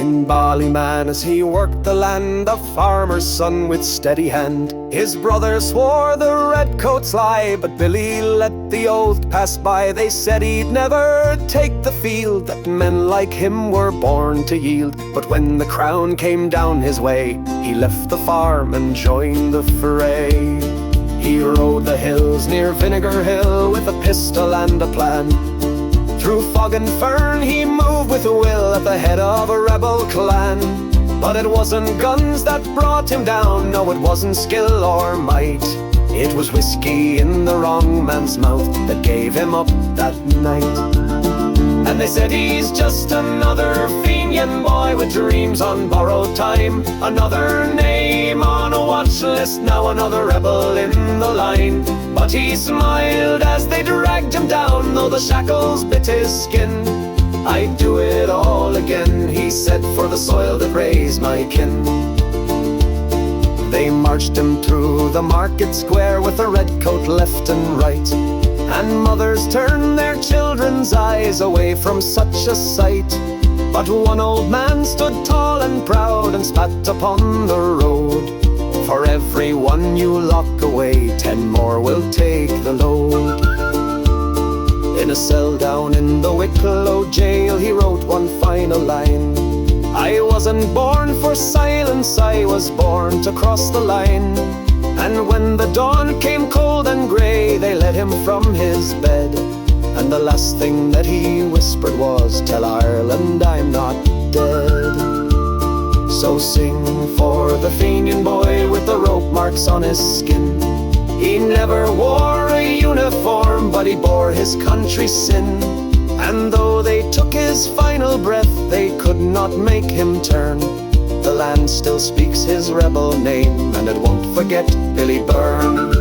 In Ballyman as he worked the land, a farmer's son with steady hand. His brothers swore the redcoats lie, but Billy let the oath pass by. They said he'd never take the field, that men like him were born to yield. But when the crown came down his way, he left the farm and joined the fray. He rode the hills near Vinegar Hill with a pistol and a plan. Through fog and fern he moved with a will at the head of a rebel clan. But it wasn't guns that brought him down, no, it wasn't skill or might. It was whiskey in the wrong man's mouth that gave him up that night. And they said he's just another Fenian boy with dreams on borrowed time. Another name on a watch list, now another rebel in the line. But he smiled as they dragged him down, though the shackles bit his skin. I'd do it all again, he said, for the soil that raised my kin. They marched him through the market square with a redcoat left and right, and mothers turned their children's eyes away from such a sight. But one old man stood tall and proud and spat upon the road. For every one you lock away, 10 more will take the load. In a cell down in the Wicklow jail, he wrote one final line: I wasn't born for silence, I was born to cross the line. And when the dawn came cold and grey, they led him from his bed, and the last thing that he whispered was, tell Ireland I'm not dead. So sing for the Fenian boy with the rope marks on his skin. He never wore a uniform, but he bore his country's sin. And though they took his final breath, they could not make him turn. The land still speaks his rebel name, and it won't forget Billy Byrne.